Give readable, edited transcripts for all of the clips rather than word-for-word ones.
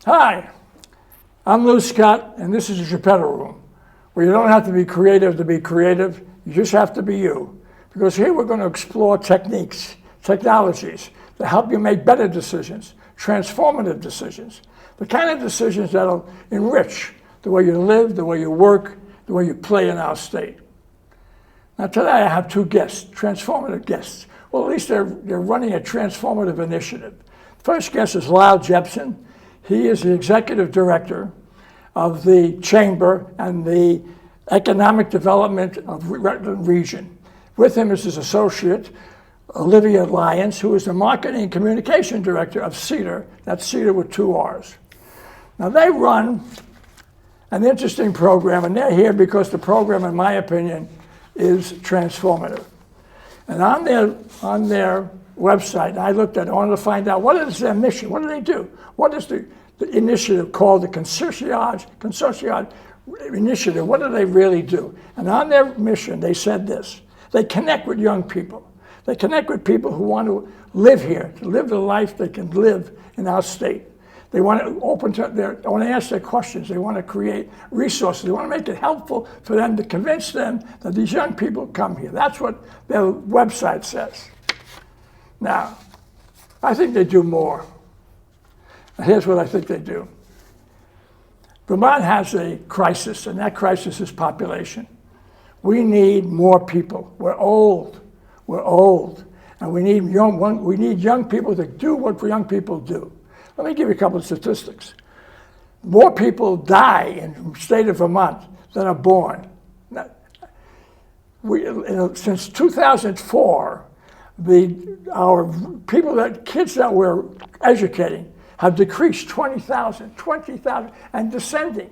Hi, I'm Lou Scott, and this is the Geppetto Room, where you don't have to be creative to be creative, you just have to be you. Because here we're going to explore techniques, technologies that help you make better decisions, transformative decisions, the kind of decisions that'll enrich the way you live, the way you work, the way you play in our state. Now today I have two guests, transformative guests. Well, at least they're running a transformative initiative. First guest is Lyle Jepson. He is the executive director of the Chamber and the Economic Development of Rutland Region. With him is his associate, Olivia Lyons, who is the marketing and communication director of CEDAR. That's CEDAR with two R's. Now they run an interesting program, and they're here because the program, in my opinion, is transformative. And on their website, I looked at it, I wanted to find out what is their mission, what do they do? What is the initiative called the Consortium Initiative, what do they really do? And on their mission, they said this: they connect with young people. They connect with people who want to live here, to live the life they can live in our state. They want to ask their questions. They want to create resources. They want to make it helpful for them to convince them that these young people come here. That's what their website says. Now, I think they do more. And here's what I think they do. Vermont has a crisis, and that crisis is population. We need more people. We're old, and we need young people to do what young people do. Let me give you a couple of statistics. More people die in the state of Vermont than are born. Since 2004, kids that we're educating have decreased 20,000, and descending.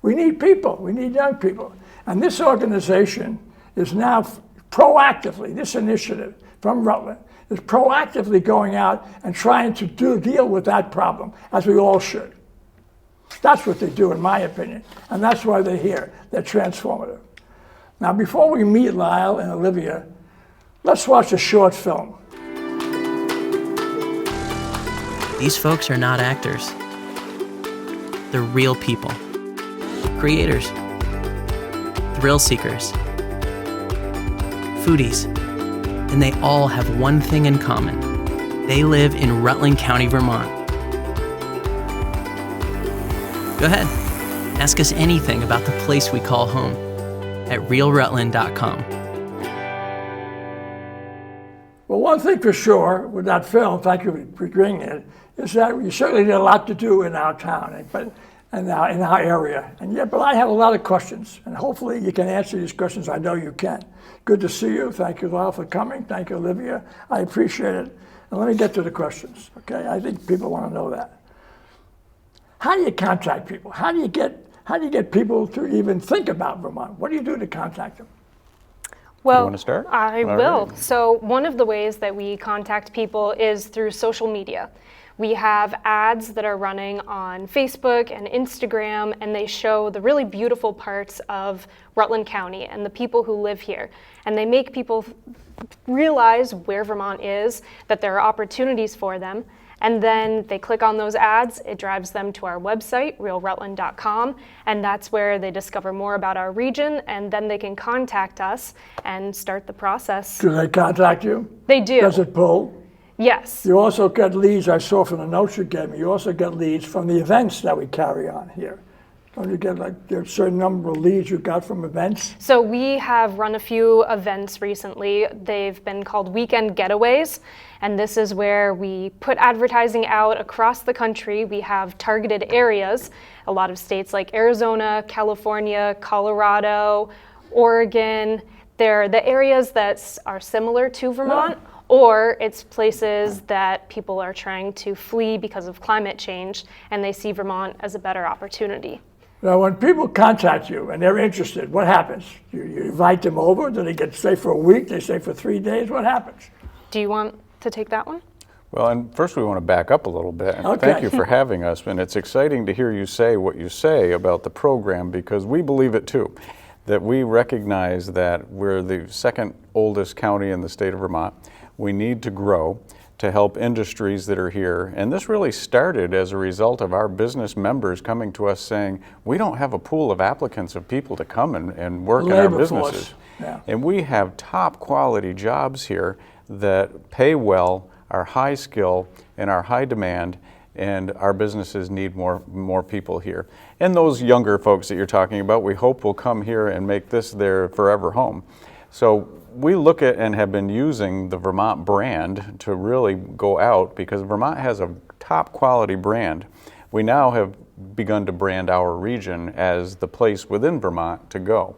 We need people, we need young people. And this organization is now proactively, this initiative from Rutland, is proactively going out and trying to deal with that problem, as we all should. That's what they do, in my opinion, and that's why they're here. They're transformative. Now, before we meet Lyle and Olivia, let's watch a short film. These folks are not actors. They're real people. Creators. Thrill seekers. Foodies. And they all have one thing in common. They live in Rutland County, Vermont. Go ahead. Ask us anything about the place we call home at realrutland.com. Well, one thing for sure with that film, thank you for bringing it, is that you certainly did a lot to do in our town, in our area. But I have a lot of questions, and hopefully you can answer these questions. I know you can. Good to see you. Thank you, Lyle, for coming. Thank you, Olivia. I appreciate it. And let me get to the questions, okay? I think people want to know that. How do you contact people? How do you get people to even think about Vermont? What do you do to contact them? Well, you want to start? I will. Right. So one of the ways that we contact people is through social media. We have ads that are running on Facebook and Instagram, and they show the really beautiful parts of Rutland County and the people who live here. And they make people realize where Vermont is, that there are opportunities for them. And then they click on those ads, it drives them to our website, realrutland.com, and that's where they discover more about our region, and then they can contact us and start the process. Do they contact you? They do. Does it pull? Yes. You also get leads, I saw from the notes you gave me, you also get leads from the events that we carry on here. Don't you get there's a certain number of leads you got from events? So we have run a few events recently. They've been called weekend getaways, and this is where we put advertising out across the country. We have targeted areas, a lot of states like Arizona, California, Colorado, Oregon. They're the areas that are similar to Vermont. Yeah. Or it's places that people are trying to flee because of climate change, and they see Vermont as a better opportunity. Now, when people contact you and they're interested, what happens? You invite them over? Do they stay for a week? They stay for 3 days? What happens? Do you want to take that one? Well, and first we want to back up a little bit. And okay. Thank you for having us. And it's exciting to hear you say what you say about the program, because we believe it too. That we recognize that we're the second oldest county in the state of Vermont. We need to grow to help industries that are here. And this really started as a result of our business members coming to us saying, we don't have a pool of applicants of people to come and work in our Labor businesses. force. Yeah. And we have top quality jobs here that pay well, are high skill, and are high demand, and our businesses need more people here. And those younger folks that you're talking about, we hope will come here and make this their forever home. So we look at and have been using the Vermont brand to really go out, because Vermont has a top quality brand. We now have begun to brand our region as the place within Vermont to go.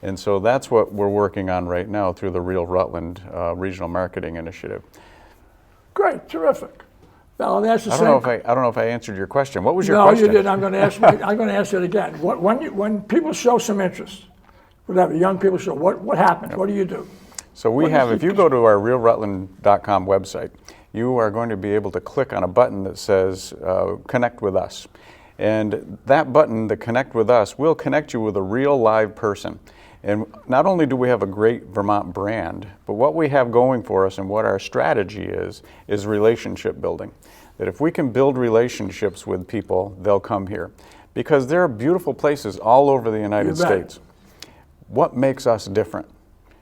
And so that's what we're working on right now through the Real Rutland Regional Marketing Initiative. Great, terrific. Now, I'll ask the I same. don't know if I answered your question. What was your No, question? you didn't. I'm going to ask it again. When people show some interest, whatever, young people show, what happens? What do you do? So we have, if you go to our realrutland.com website, you are going to be able to click on a button that says Connect with Us. And that button, the Connect with Us, will connect you with a real live person. And not only do we have a great Vermont brand, but what we have going for us and what our strategy is relationship building. That if we can build relationships with people, they'll come here. Because there are beautiful places all over the United States. What makes us different?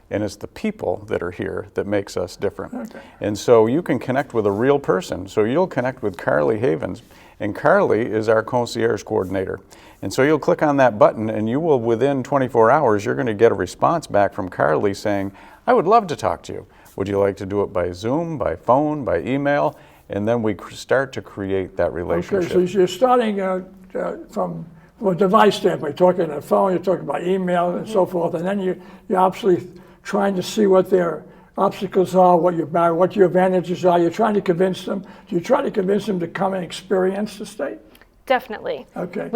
And it's the people that are here that makes us different. Okay. And so you can connect with a real person. So you'll connect with Carly Havens, and Carly is our concierge coordinator. And so you'll click on that button, and you will, within 24 hours, you're going to get a response back from Carly saying, I would love to talk to you. Would you like to do it by Zoom, by phone, by email? And then we start to create that relationship. Okay, so you're starting from a device standpoint, you're talking on the phone, you're talking about email and so forth, and then you're obviously trying to see what their obstacles are, what your advantages are. You're trying to convince them. Do you try to convince them to come and experience the state? Definitely. Okay.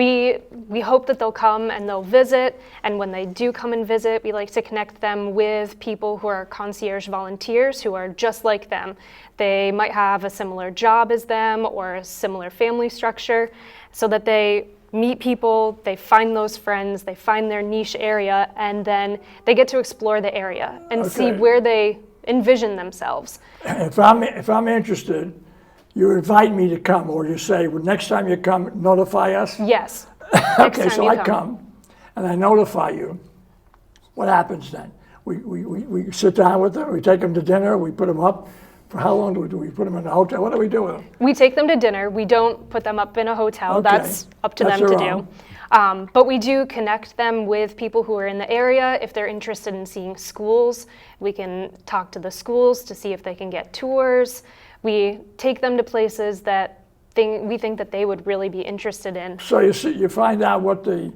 We hope that they'll come and they'll visit, and when they do come and visit, we like to connect them with people who are concierge volunteers who are just like them. They might have a similar job as them or a similar family structure, so that they meet people, they find those friends, they find their niche area, and then they get to explore the area and see where they envision themselves. If I'm interested, you invite me to come, or you say, well, next time you come, notify us? Yes. Okay, so I come and I notify you. What happens then? We sit down with them, we take them to dinner, we put them up. For how long do we put them in a hotel? What do we do with them? We take them to dinner. We don't put them up in a hotel. Okay. That's up to them to do. But we do connect them with people who are in the area. If they're interested in seeing schools, we can talk to the schools to see if they can get tours. We take them to places that we think that they would really be interested in. So you find out what the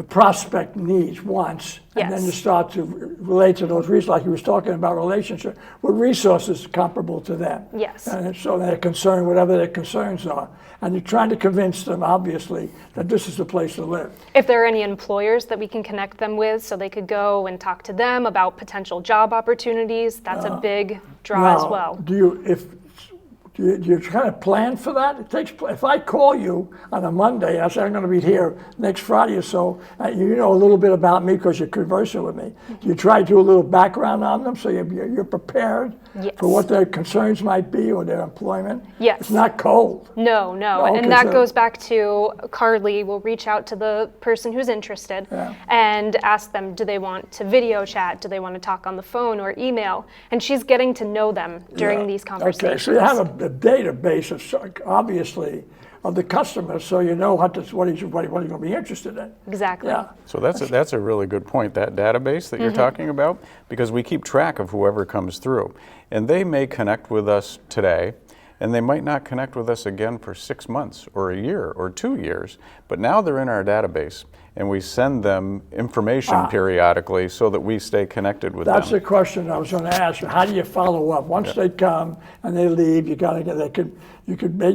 prospect needs, wants, and then you start to relate to those resources, like you was talking about relationship, with resources comparable to them. Yes. And so they're concerned, whatever their concerns are. And you're trying to convince them, obviously, that this is the place to live. If there are any employers that we can connect them with so they could go and talk to them about potential job opportunities, that's a big draw as well. Do you kind of plan for that? If I call you on a Monday and I say I'm going to be here next Friday or so, you know a little bit about me because you're conversing with me. Do you try to do a little background on them so you're prepared for what their concerns might be or their employment? Yes. It's not cold. No. Okay, and that goes back to Carly will reach out to the person who's interested and ask them, do they want to video chat? Do they want to talk on the phone or email? And she's getting to know them during these conversations. Okay, so you have a database of, obviously, of the customers, so you know what he's going to be interested in. Exactly. Yeah. So that's a really good point, that database that you're talking about, because we keep track of whoever comes through. And they may connect with us today, and they might not connect with us again for 6 months or a year or 2 years, but now they're in our database, and we send them information periodically so that we stay connected with them. That's the question I was going to ask you. How do you follow up? Once they come and they leave, you got to get.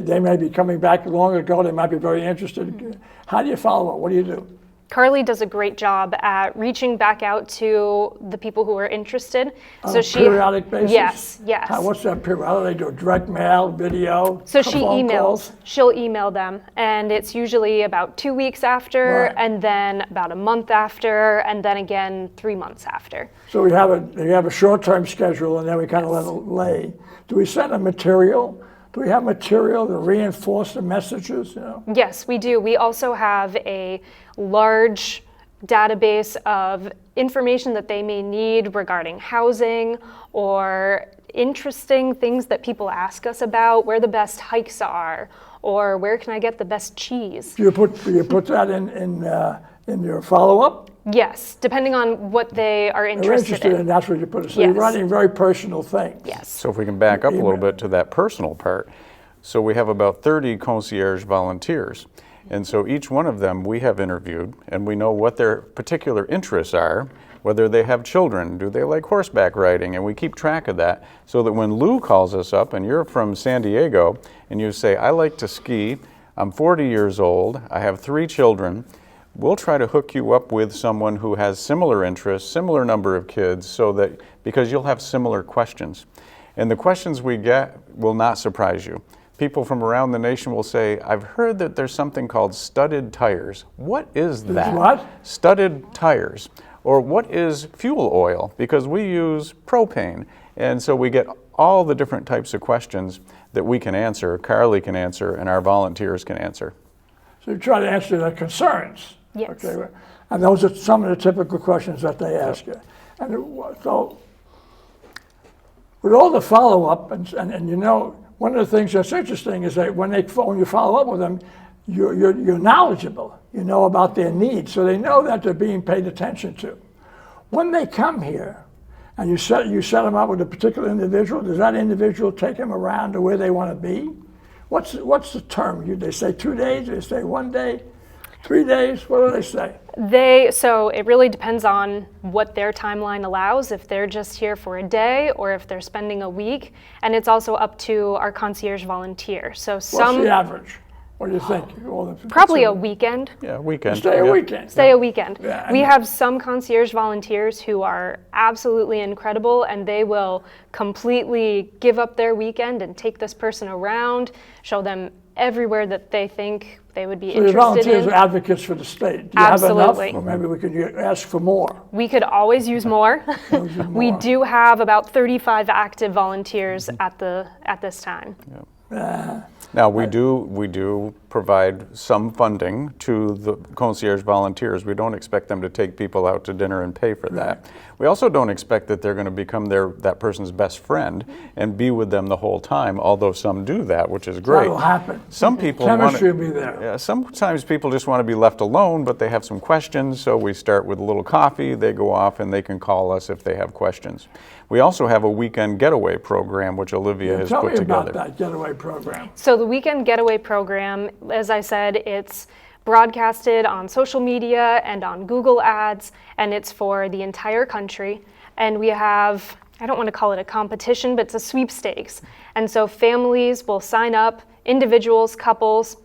They may be coming back long ago. They might be very interested. How do you follow up? What do you do? Carly does a great job at reaching back out to the people who are interested. On a periodic basis? Yes, yes. What's that period? How do they do? Direct mail, video, So she phone emails. calls? She'll email them, and it's usually about 2 weeks after, Right. and then about a month after, and then again 3 months after. So we have a short-term schedule, and then we kind of let it lay. Do we send them material? Do we have material to reinforce the messages? You know? Yes, we do. We also have a large database of information that they may need regarding housing or interesting things that people ask us about, where the best hikes are, or where can I get the best cheese. Do you put that in your follow-up? Yes, depending on what they are They're interested in. that's what you put it. So you're Yes. writing very personal things. Yes. So if we can back up a little Email. bit to that personal part. So we have about 30 concierge volunteers. And so each one of them we have interviewed, and we know what their particular interests are, whether they have children, do they like horseback riding, and we keep track of that so that when Lou calls us up and you're from San Diego and you say, I like to ski, I'm 40 years old, I have 3 children, we'll try to hook you up with someone who has similar interests, similar number of kids, so that, because you'll have similar questions. And the questions we get will not surprise you. People from around the nation will say, I've heard that there's something called studded tires. What is that? What? Studded tires. Or what is fuel oil? Because we use propane. And so we get all the different types of questions that we can answer, Carly can answer, and our volunteers can answer. So you try to answer their concerns. Yes. Okay, and those are some of the typical questions that they ask you. And so with all the follow-up, and you know, one of the things that's interesting is that when you follow up with them, you're knowledgeable. You know about their needs, so they know that they're being paid attention to. When they come here, and you set them up with a particular individual, does that individual take them around to where they want to be? What's the term? They say 2 days, they say 1 day, 3 days, what do they say? So it really depends on what their timeline allows, if they're just here for a day or if they're spending a week. And it's also up to our concierge volunteer. So What's the average? What do you think? Probably a weekend. Yeah, weekend. Stay a Yeah. weekend. Stay a weekend. Yeah, We have some concierge volunteers who are absolutely incredible, and they will completely give up their weekend and take this person around, show them everywhere that they think they would be So your interested volunteers are in. advocates for the state. Do you have Absolutely. enough? Or maybe we could ask for more. We could always use more. We more. do have about 35 active volunteers at this time. Now, we do provide some funding to the concierge volunteers. We don't expect them to take people out to dinner and pay for that. We also don't expect that they're going to become that person's best friend and be with them the whole time, although some do that, which is great. That'll happen. Some people Chemistry will be there. Yeah, sometimes people just want to be left alone, but they have some questions, so we start with a little coffee, they go off, and they can call us if they have questions. We also have a weekend getaway program, which Olivia has Tell put me together. about that getaway program. So the Weekend Getaway program, as I said, it's broadcasted on social media and on Google Ads, and it's for the entire country. And we have, I don't want to call it a competition, but it's a sweepstakes. And so families will sign up, individuals, couples.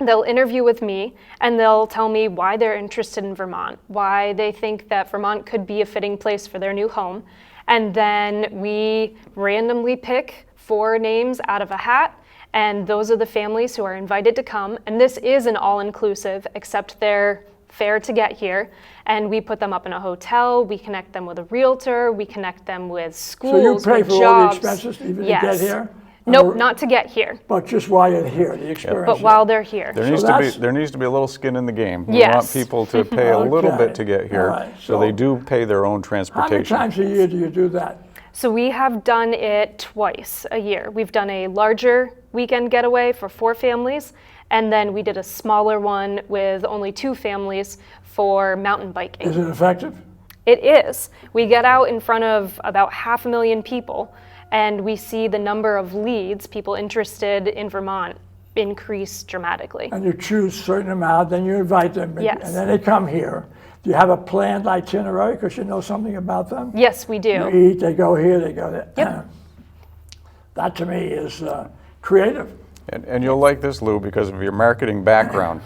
They'll interview with me, and they'll tell me why they're interested in Vermont, why they think that Vermont could be a fitting place for their new home. And then we randomly pick 4 names out of a hat, and those are the families who are invited to come. And this is an all-inclusive, except they're fare to get here. And we put them up in a hotel, we connect them with a realtor, we connect them with schools, So you pay with for jobs. all the expenses even Yes. to get here? Nope, Or- not to get here, But just while you're here, the experience. but while they're here. There needs to be a little skin in the game. We want Yes. people to pay a little Okay. bit to get here, All right. so they So- do pay their own How many transportation. times a year do you do that? So we have done it twice a year. We've done a larger weekend getaway for 4 families, and then we did a smaller one with only 2 families for mountain biking. Is it effective? It is. We get out in front of about 500,000 people, and we see the number of leads, people interested in Vermont, increase dramatically. And you choose a certain amount, then you invite them, Yes. and then they come here. Do you have a planned itinerary because you know something about them? Yes, we You do. eat, they go here, they go there. Yep. That to me is creative. And you'll like this, Lou, because of your marketing background.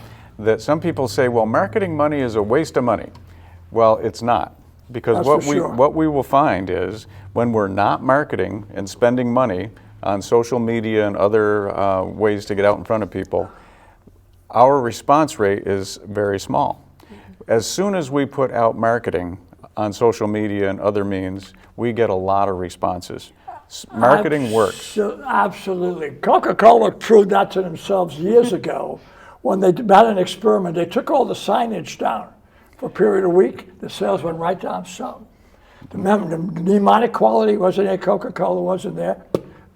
that some people say, well, marketing money is a waste of money. Well, it's not. Because That's what for sure. what we will find is when we're not marketing and spending money on social media and other ways to get out in front of people, our response rate is very small. As soon as we put out marketing on social media and other means, we get a lot of responses. Marketing works. Absolutely. Coca-Cola proved that to themselves years ago when they had an experiment. They took all the signage down for a period of a week. The sales went right down some. The mnemonic quality wasn't there. Coca-Cola wasn't there.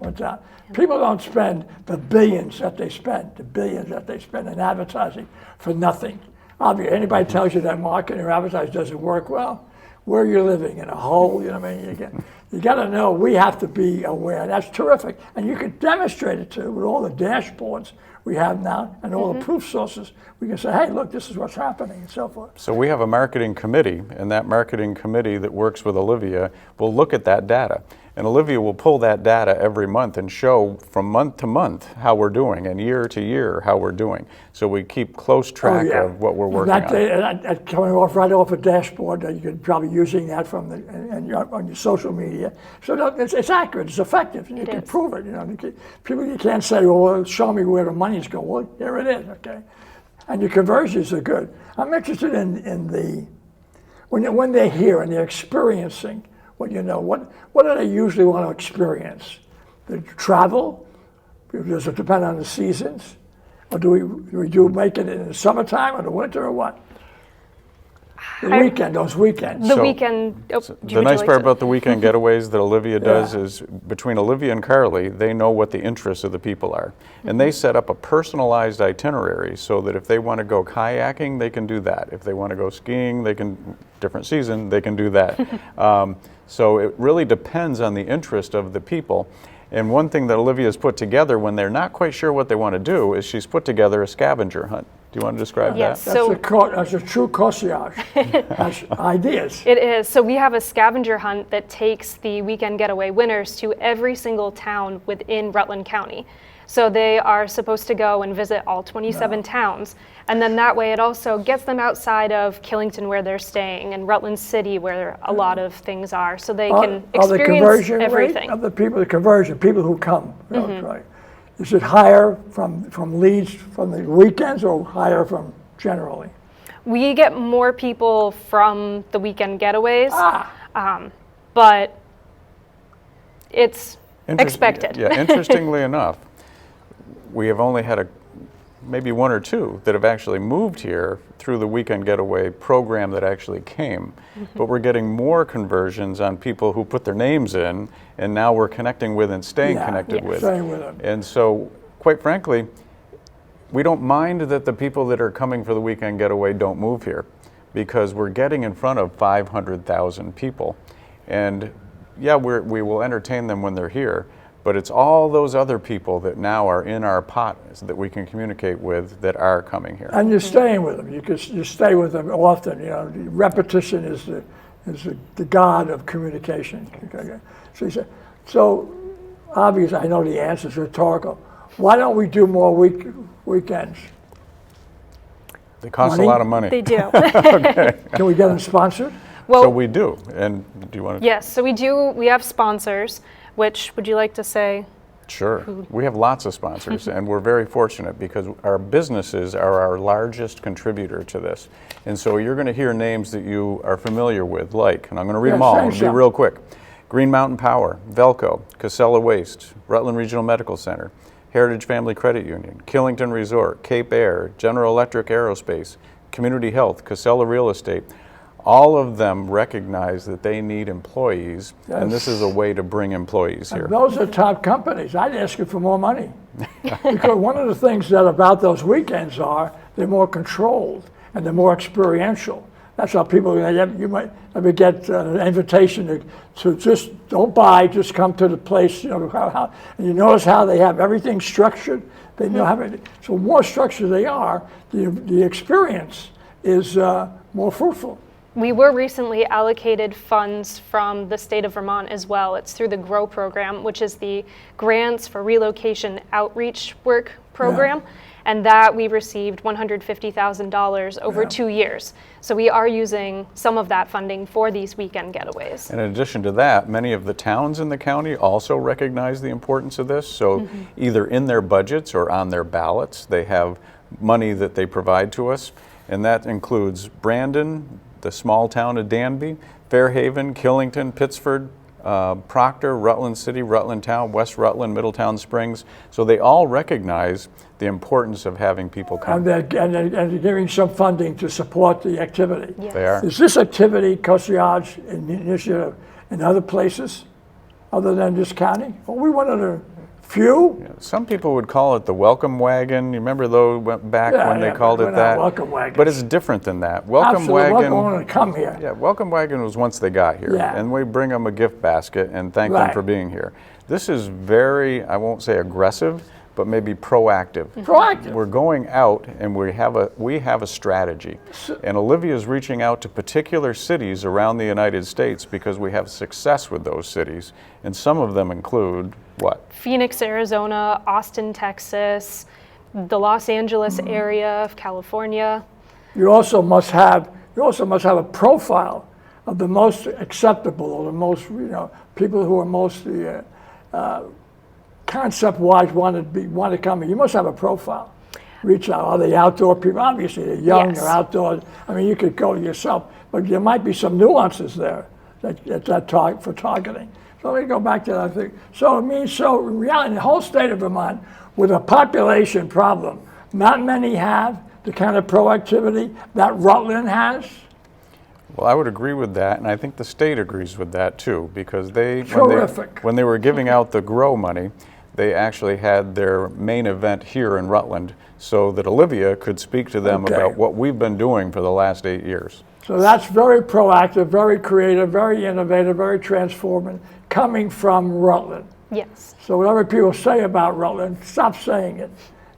Went down. People don't spend the billions that they spend in advertising for nothing. Obviously, anybody tells you that marketing or advertising doesn't work well, where are you living? In a hole? You know what I mean? You got to know we have to be aware. That's terrific. And you can demonstrate it too with all the dashboards we have now and all the proof sources. We can say, hey, look, this is what's happening and so forth. So we have a marketing committee, and that marketing committee that works with Olivia will look at that data. And Olivia will pull that data every month and show from month to month how we're doing and year to year how we're doing. So we keep close track of what we're working on. That coming right off a dashboard, you could probably using that from on your social media. So it's accurate, it's effective, and you can prove it. You can't say, well, show me where the money's going. Well, here it is, okay? And your conversions are good. I'm interested in the, when they're here and they're experiencing, what do they usually want to experience? The travel? Does it depend on the seasons? Or do we make it in the summertime or the winter or what? Those weekends. The weekend. The nice part about the weekend getaways that Olivia does is between Olivia and Carly, they know what the interests of the people are. And they set up a personalized itinerary so that if they want to go kayaking, they can do that. If they want to go skiing, they can, different season, they can do that. So it really depends on the interest of the people. And one thing that Olivia's put together when they're not quite sure what they want to do is she's put together a scavenger hunt. Do you want to describe that? That's a true concierge. That's ideas. It is. So we have a scavenger hunt that takes the weekend getaway winners to every single town within Rutland County. So they are supposed to go and visit all 27 towns. And then that way it also gets them outside of Killington where they're staying and Rutland City where a lot of things are. So they can experience everything. Of the conversion, people who come. Right. Is it higher from leads from the weekends or higher from generally? We get more people from the weekend getaways, but it's expected. Yeah, interestingly enough, we have only had maybe one or two that have actually moved here through the weekend getaway program that actually came. But we're getting more conversions on people who put their names in, and now we're connecting with and staying connected with. Staying with them. And so, quite frankly, we don't mind that the people that are coming for the weekend getaway don't move here, because we're getting in front of 500,000 people. And yeah, we will entertain them when they're here, but it's all those other people that now are in our pot that we can communicate with that are coming here. And you're staying with them. You stay with them often. Repetition is the god of communication. Okay. So obviously, I know the answer is rhetorical. Why don't we do more weekends? They cost a lot of money. They do. Okay. Can we get them sponsored? Well, so we do. And do you want to? Yes, so we do. We have sponsors. Which would you like to say? Sure. We have lots of sponsors, and we're very fortunate because our businesses are our largest contributor to this. And so you're going to hear names that you are familiar with, like, and I'm going to read them all. It'll be real quick. Green Mountain Power, Velco, Casella Waste, Rutland Regional Medical Center, Heritage Family Credit Union, Killington Resort, Cape Air, General Electric Aerospace, Community Health, Casella Real Estate. All of them recognize that they need employees, and this is a way to bring employees here. And those are top companies. I'd ask you for more money. Because one of the things that about those weekends are they're more controlled and they're more experiential. That's how people, you might ever get an invitation to just don't buy, just come to the place, and you notice how they have everything structured. They know how many, so more structured they are, the experience is more fruitful. We were recently allocated funds from the state of Vermont as well. It's through the GROW program, which is the Grants for Relocation Outreach Work program. And that we received $150,000 over 2 years. So we are using some of that funding for these weekend getaways. And in addition to that, many of the towns in the county also recognize the importance of this. So either in their budgets or on their ballots, they have money that they provide to us. And that includes Brandon, the small town of Danby, Fairhaven, Killington, Pittsford, Proctor, Rutland City, Rutland Town, West Rutland, Middletown Springs. So they all recognize the importance of having people come. And they're giving some funding to support the activity. Yes. They are. Is this activity, concierge initiative, in other places other than this county? Well, we one of the few. Some people would call it the welcome wagon. You remember those went back when they called we're it not that? welcome wagons. But it's different than that. Welcome Absolutely, wagon. welcome to come here. Yeah, welcome wagon was once they got here, Yeah. and we bring them a gift basket and thank them Right. for being here. This is very, I won't say aggressive, but maybe proactive. Proactive. We're going out and we have a strategy. And Olivia is reaching out to particular cities around the United States because we have success with those cities. And some of them include what? Phoenix, Arizona, Austin, Texas, the Los Angeles area of California. You also must have a profile of the most acceptable or the most, people who are most concept-wise want to come here. You must have a profile. Reach out. Are they outdoor people? Obviously, they're young. Yes. They're outdoors. I mean, you could go yourself, but there might be some nuances there for targeting. So let me go back to that. I think so. It means in reality, in the whole state of Vermont, with a population problem, not many have the kind of proactivity that Rutland has. Well, I would agree with that, and I think the state agrees with that too, because Terrific. when they were giving out the GROW money, they actually had their main event here in Rutland so that Olivia could speak to them Okay. about what we've been doing for the last 8 years. So that's very proactive, very creative, very innovative, very transforming, coming from Rutland. Yes. So whatever people say about Rutland, stop saying it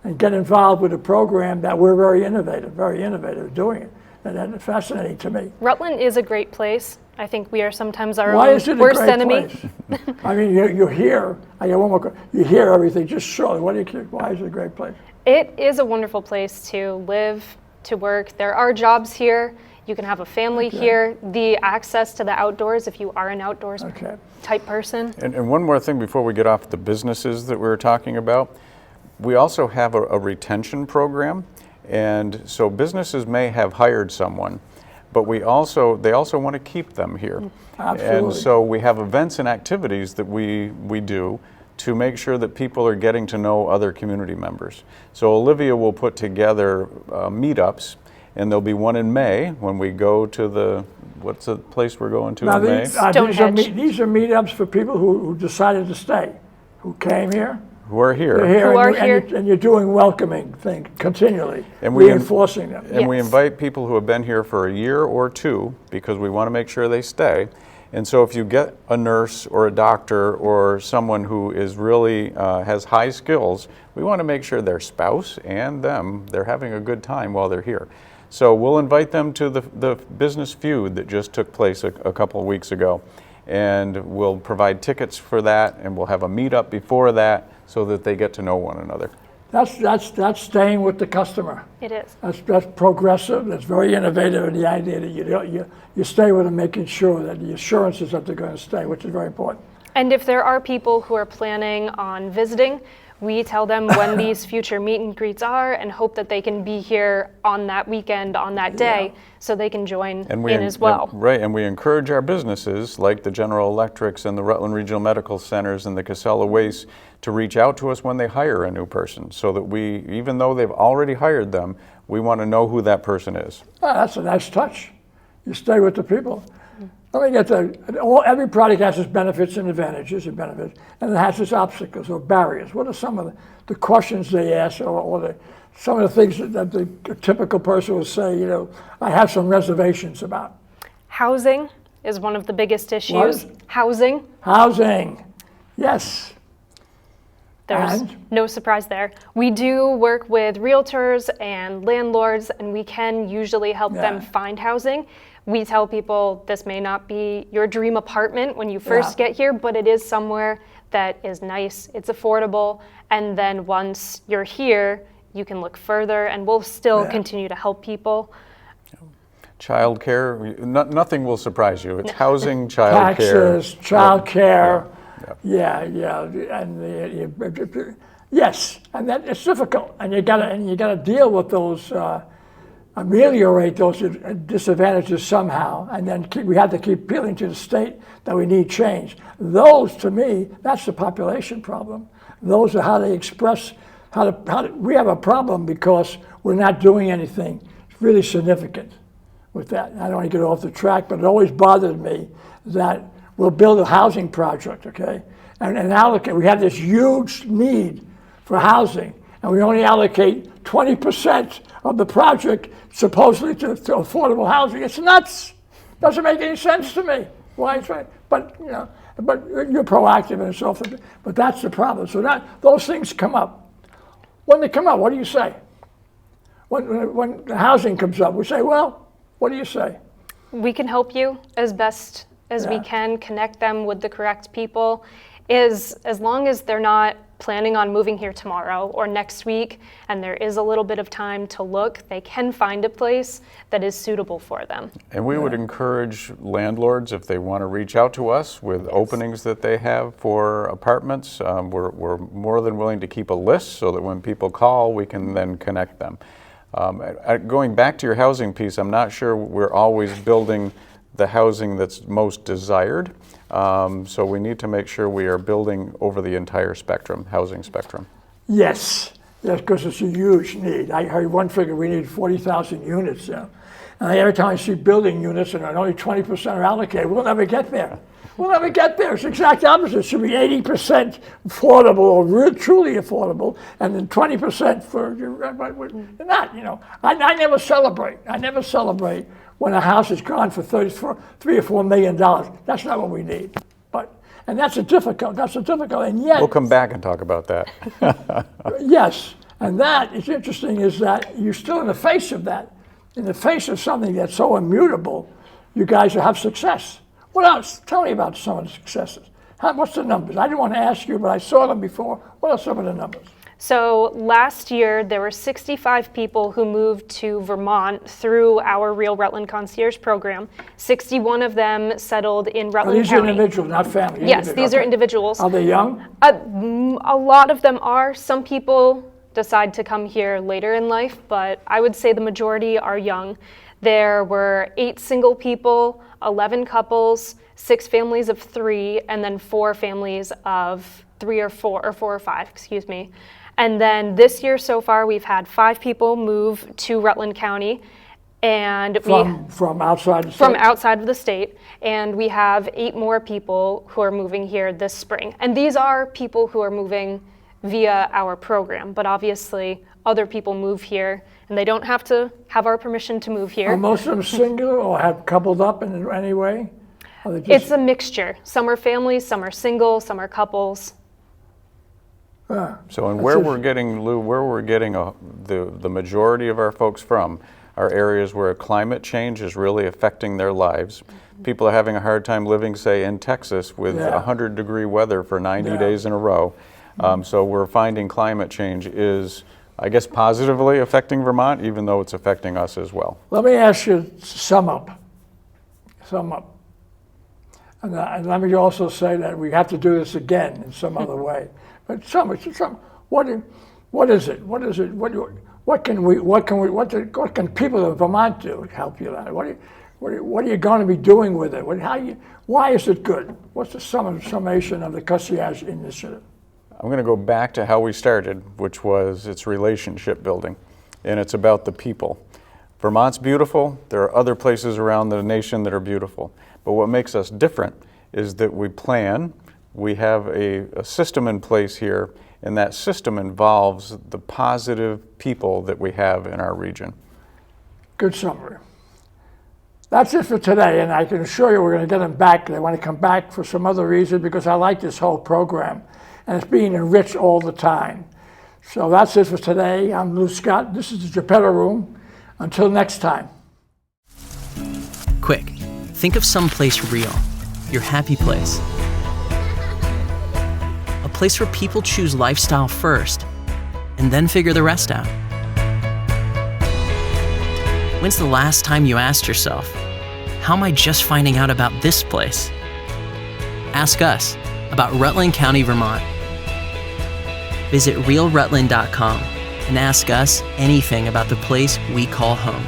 and get involved with a program that we're very innovative doing it. And that's fascinating to me. Rutland is a great place. I think we are sometimes our Why own is it a worst great enemy. place? I mean, you hear, I got one more, you hear everything, just shortly, why is it a great place? It is a wonderful place to live, to work. There are jobs here. You can have a family here. The access to the outdoors, if you are an outdoors type person. And one more thing before we get off the businesses that we were talking about, we also have a retention program. And so businesses may have hired someone, but they also want to keep them here. Absolutely. And so we have events and activities that we do to make sure that people are getting to know other community members. So Olivia will put together meetups, and there'll be one in May when we go to what's the place we're going to Now, in May? these are meetups for people who decided to stay, who came here. Who are here. They're here, Who are and here. and you're doing welcoming thing continually, And we reinforcing them. And we Yes. invite people who have been here for a year or two because we want to make sure they stay. And so if you get a nurse or a doctor or someone who is really has high skills, we want to make sure their spouse and them, they're having a good time while they're here. So we'll invite them to the Business Feud that just took place a couple of weeks ago. And we'll provide tickets for that, and we'll have a meetup before that so that they get to know one another. That's staying with the customer. It is. That's progressive. That's very innovative in the idea that you stay with them, making sure that the assurance is that they're going to stay, which is very important. And if there are people who are planning on visiting, we tell them when these future meet and greets are and hope that they can be here on that weekend, on that day, so they can join in as well. Right, and we encourage our businesses like the General Electrics and the Rutland Regional Medical Centers and the Casella Waste to reach out to us when they hire a new person so that we, even though they've already hired them, we want to know who that person is. That's a nice touch. You stay with the people. Let me get every product has its benefits and advantages and benefits, and it has its obstacles or barriers. What are some of the questions they ask or some of the things that the typical person will say, I have some reservations about? Housing is one of the biggest issues. Housing. Housing, yes. There's And? no surprise there. We do work with realtors and landlords, and we can usually help them find housing. We tell people this may not be your dream apartment when you first get here, but it is somewhere that is nice, it's affordable, and then once you're here, you can look further, and we'll still Yeah. continue to help people. Child care, nothing will surprise you. It's housing, child care. Taxes, child care. Yeah. Yeah, and yes, and that it's difficult, and you gotta deal with those, ameliorate those disadvantages somehow, and then we have to keep appealing to the state that we need change. Those, to me, that's the population problem. Those are how they express we have a problem because we're not doing anything really significant with that. I don't want to get off the track, but it always bothered me that we'll build a housing project, okay, and allocate. We have this huge need for housing, and we only allocate 20% of the project supposedly to affordable housing. It's nuts. Doesn't make any sense to me. Why? But you're proactive and so forth. But that's the problem. So those things come up. When they come up, what do you say? When the housing comes up, we say, well, what do you say? We can help you as best as we Yeah. can, connect them with the correct people. As long as they're not planning on moving here tomorrow or next week, and there is a little bit of time to look, they can find a place that is suitable for them. And we would encourage landlords, if they want to reach out to us with openings that they have for apartments, we're more than willing to keep a list so that when people call, we can then connect them. Going back to your housing piece, I'm not sure we're always building the housing that's most desired. So we need to make sure we are building over the entire spectrum, housing spectrum. Yes, because it's a huge need. I heard one figure, we need 40,000 units now. And every time I see building units and only 20% are allocated, we'll never get there. We'll never get there. It's the exact opposite. It should be 80% affordable or truly affordable, and then 20% for, not, I never celebrate. I never celebrate when a house is gone for $3 or $4 million. That's not what we need. And that's a difficult, and yet. We'll come back and talk about that. Yes, and that is interesting is that you're still in the face of that, in the face of something that's so immutable, you guys have success. What else? Tell me about some of the successes. What's the numbers? I didn't want to ask you, but I saw them before. What are some of the numbers? So last year, there were 65 people who moved to Vermont through our Real Rutland Concierge program. 61 of them settled in Rutland These are County. individuals, not family. Yes, these are individuals. Are they young? A lot of them are. Some people decide to come here later in life, but I would say the majority are young. There were 8 single people, 11 couples, 6 families of 3, and then 4 families of 3 or 4, or 4 or 5, excuse me. And then this year so far, we've had 5 people move to Rutland County, and from outside the state? From outside of the state, and we have 8 more people who are moving here this spring. And these are people who are moving via our program, but obviously other people move here, and they don't have to have our permission to move here. Are most of them singular or have coupled up in any way? It's a mixture. Some are families, some are single, some are couples. So, and where we're getting, Lou, the majority of our folks from are areas where climate change is really affecting their lives. People are having a hard time living, say, in Texas with 100-degree weather for 90 days in a row. So we're finding climate change is, I guess, positively affecting Vermont, even though it's affecting us as well. Let me ask you to sum up. And let me also say that we have to do this again in some other way. But what is it? What can people of Vermont do to help you out? What are you going to be doing with it? Why is it good? What's the summation of the Concierge Initiative? I'm going to go back to how we started, which was it's relationship building, and it's about the people. Vermont's beautiful. There are other places around the nation that are beautiful. But what makes us different is that we plan. We have a system in place here, and that system involves the positive people that we have in our region. Good summary. That's it for today, and I can assure you we're going to get them back. They want to come back for some other reason because I like this whole program, and it's being enriched all the time. So that's it for today. I'm Lou Scott. This is the Geppetto Room. Until next time. Quick, think of some place real, your happy place. A place where people choose lifestyle first and then figure the rest out. When's the last time you asked yourself, how am I just finding out about this place? Ask us about Rutland County, Vermont. Visit realrutland.com and ask us anything about the place we call home.